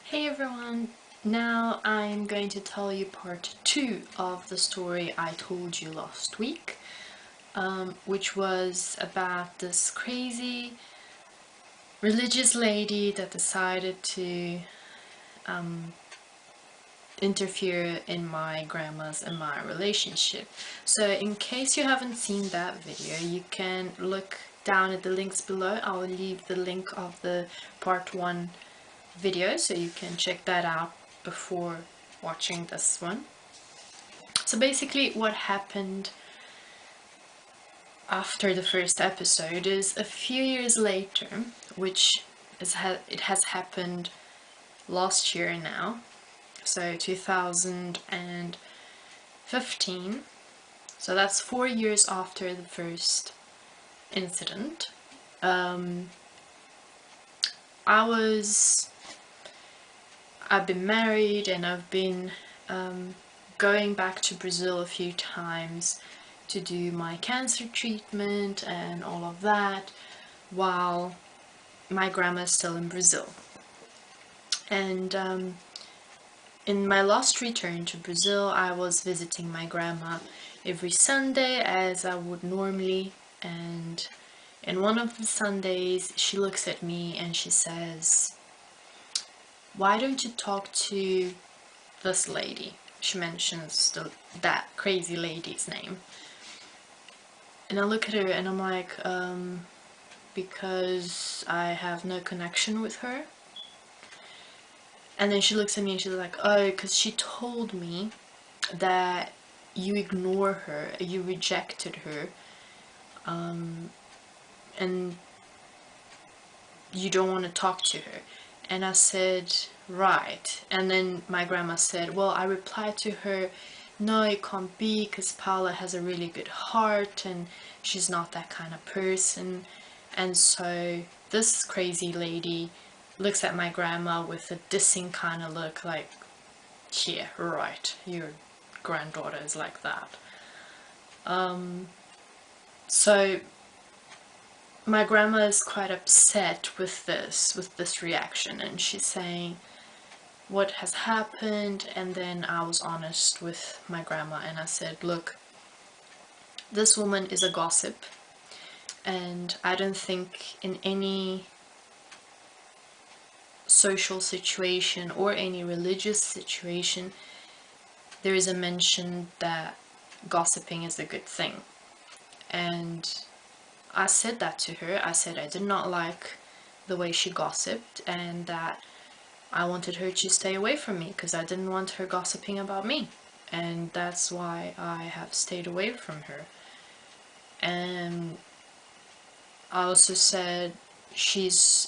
Hey everyone! Now I'm going to tell you part 2 of the story I told you last week, which was about this crazy religious lady that decided to interfere in my grandma's and my relationship. So in case you haven't seen that video, you can look down at the links below. I'll leave the link of the part 1 video so you can check that out before watching this one. So basically what happened after the first episode is a few years later, which it has happened last year now, so 2015, so that's 4 years after the first incident. I've been married and I've been going back to Brazil a few times to do my cancer treatment and all of that while my grandma is still in Brazil. And in my last return to Brazil, I was visiting my grandma every Sunday as I would normally, and in one of the Sundays she looks at me and she says, "Why don't you talk to this lady?" She mentions that crazy lady's name. And I look at her and I'm like, because I have no connection with her. And then she looks at me and she's like, oh, because she told me that you ignore her, you rejected her, and you don't want to talk to her. And I said, right. And then my grandma said, well, I replied to her, no, it can't be, because Paula has a really good heart and she's not that kind of person. And so this crazy lady looks at my grandma with a dissing kind of look, like, yeah, right, your granddaughter is like that. So my grandma is quite upset with this reaction, and she's saying what has happened. And then I was honest with my grandma and I said, look, this woman is a gossip, and I don't think in any social situation or any religious situation there is a mention that gossiping is a good thing. And I said that to her. I said I did not like the way she gossiped and that I wanted her to stay away from me because I didn't want her gossiping about me. And that's why I have stayed away from her. And I also said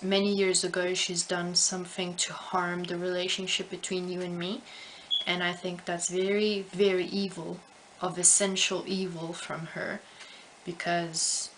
many years ago, she's done something to harm the relationship between you and me. And I think that's very, very evil, of essential evil from her, because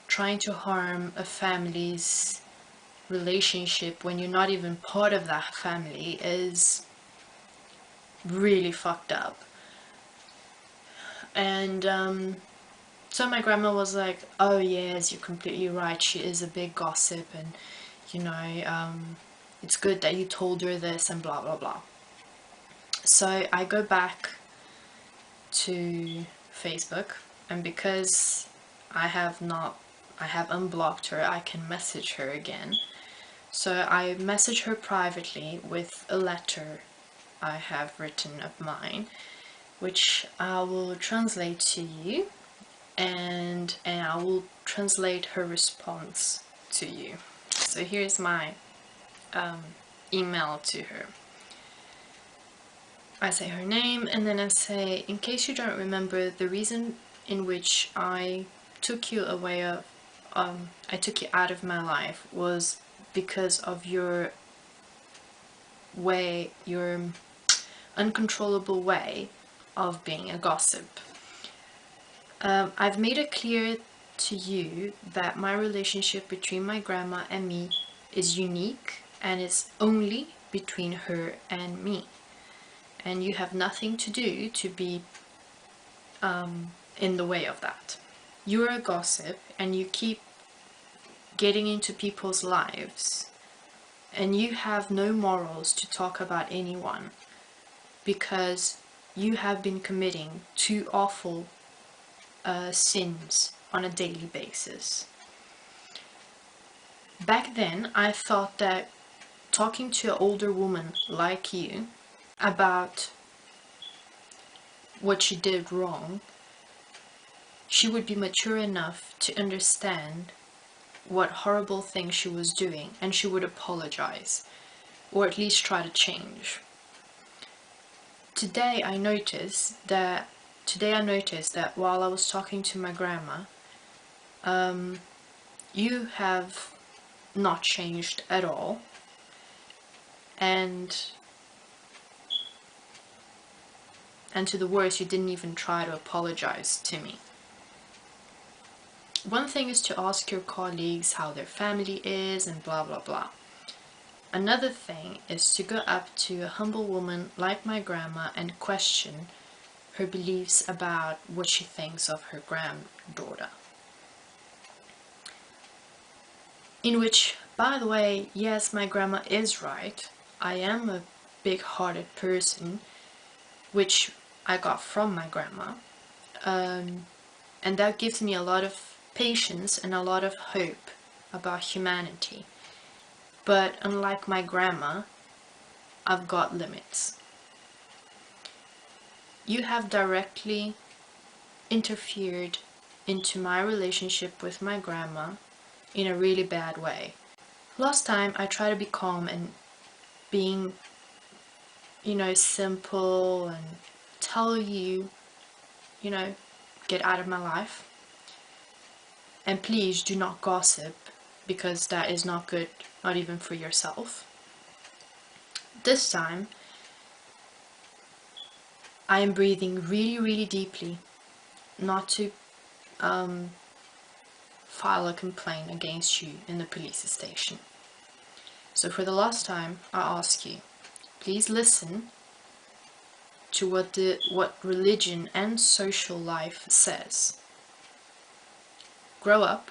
trying to harm a family's relationship when you're not even part of that family is really fucked up. And so my grandma was like, oh yes, you're completely right, she is a big gossip, and you know, it's good that you told her this and blah blah blah. So I go back to Facebook, and because I have unblocked her, I can message her again. So I message her privately with a letter I have written of mine, which I will translate to you, and I will translate her response to you. So here's my email to her. I say her name, and then I say, in case you don't remember, the reason in which I took you away I took you out of my life was because of your uncontrollable way of being a gossip. I've made it clear to you that my relationship between my grandma and me is unique and it's only between her and me. And you have nothing to do to be in the way of that. You're a gossip and you keep getting into people's lives and you have no morals to talk about anyone because you have been committing two awful sins on a daily basis. Back then, I thought that talking to an older woman like you about what she did wrong, she would be mature enough to understand what horrible thing she was doing, and she would apologize, or at least try to change. Today I noticed that while I was talking to my grandma, you have not changed at all, and to the worst, you didn't even try to apologize to me. One thing is to ask your colleagues how their family is and blah blah blah. Another thing is to go up to a humble woman like my grandma and question her beliefs about what she thinks of her granddaughter. In which, by the way, yes, my grandma is right. I am a big-hearted person, which I got from my grandma. And that gives me a lot of patience and a lot of hope about humanity. But unlike my grandma, I've got limits. You have directly interfered into my relationship with my grandma in a really bad way. Last time I tried to be calm and being, simple and tell you, get out of my life. And please do not gossip, because that is not good, not even for yourself. This time, I am breathing really, really deeply, not to file a complaint against you in the police station. So for the last time, I ask you, please listen to what religion and social life says. Grow up,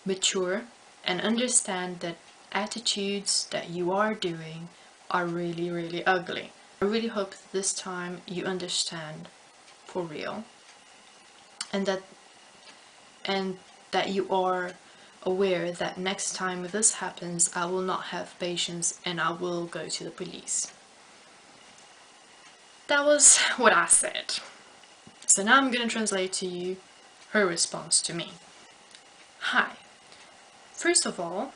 mature, and understand that attitudes that you are doing are really, really ugly. I really hope that this time you understand for real, and that you are aware that next time this happens, I will not have patience and I will go to the police. That was what I said. So now I'm gonna translate to you her response to me. Hi. First of all,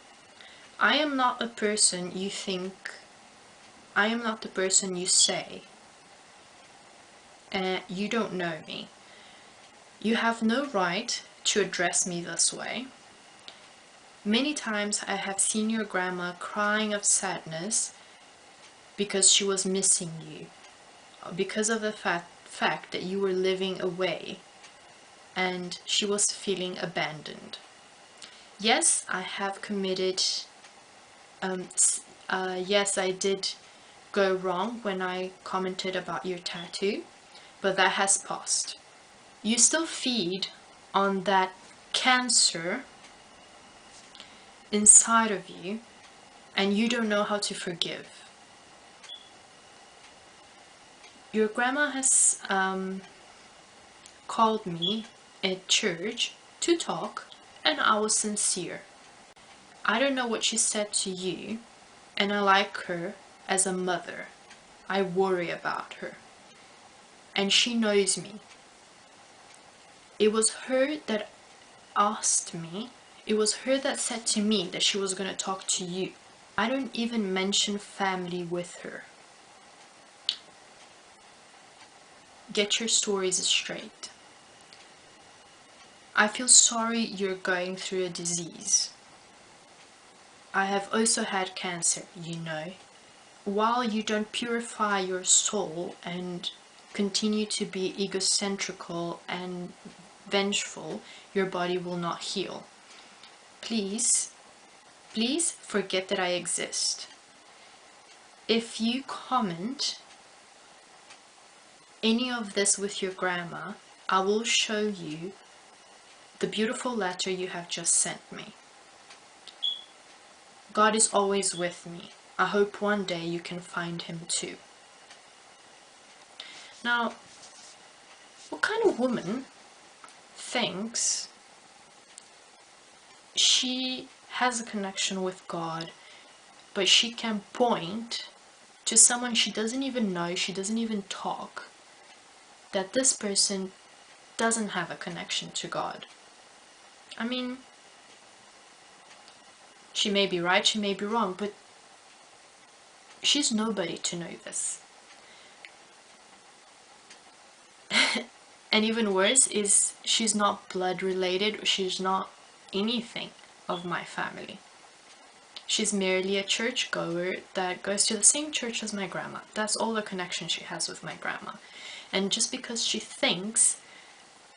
I am not a person you think. I am not the person you say. And you don't know me. You have no right to address me this way. Many times I have seen your grandma crying of sadness because she was missing you, because of the fact that you were living away and she was feeling abandoned. Yes, I have committed, yes, I did go wrong when I commented about your tattoo, but that has passed. You still feed on that cancer inside of you, and you don't know how to forgive. Your grandma has called me at church to talk, and I was sincere. I don't know what she said to you, and I like her as a mother. I worry about her, and she knows me. It was her that asked me, it was her that said to me that she was going to talk to you. I don't even mention family with her. Get your stories straight. I feel sorry you're going through a disease. I have also had cancer, While you don't purify your soul and continue to be egocentrical and vengeful, your body will not heal. Please forget that I exist. If you comment any of this with your grandma, I will show you the beautiful letter you have just sent me. God is always with me. I hope one day you can find him too. Now, what kind of woman thinks she has a connection with God, but she can point to someone she doesn't even know, she doesn't even talk, that this person doesn't have a connection to God? I mean, she may be right, she may be wrong, but she's nobody to know this. And even worse is she's not blood related, she's not anything of my family. She's merely a churchgoer that goes to the same church as my grandma. That's all the connection she has with my grandma. And just because she thinks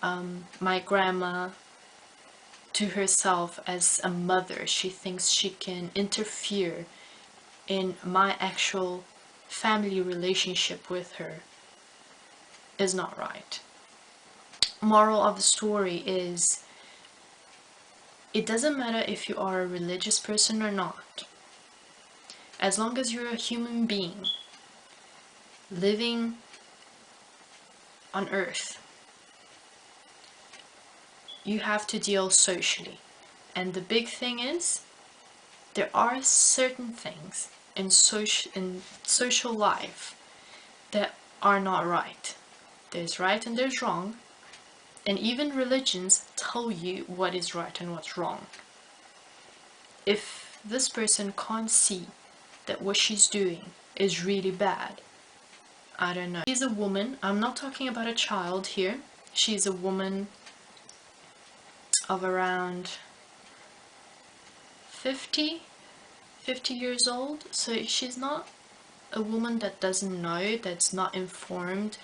my grandma to herself as a mother, she thinks she can interfere in my actual family relationship with her, is not right. Moral of the story is, it doesn't matter if you are a religious person or not. As long as you're a human being living on earth, you have to deal socially. And the big thing is, there are certain things in social life that are not right. There's right and there's wrong. And even religions tell you what is right and what's wrong. If this person can't see that what she's doing is really bad, I don't know. She's a woman. I'm not talking about a child here. She's a woman of around 50 years old. So she's not a woman that doesn't know, that's not informed.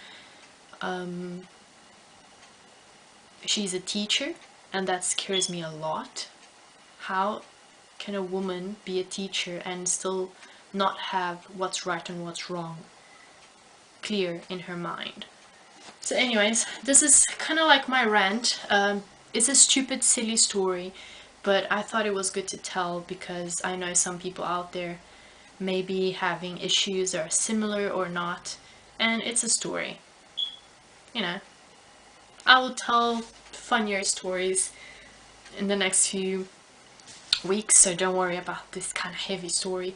She's a teacher, and that scares me a lot. How can a woman be a teacher and still not have what's right and what's wrong clear in her mind? So anyways, this is kind of like my rant. It's a stupid, silly story, but I thought it was good to tell because I know some people out there may be having issues that are similar or not, and it's a story. You know, I will tell funnier stories in the next few weeks, so don't worry about this kind of heavy story.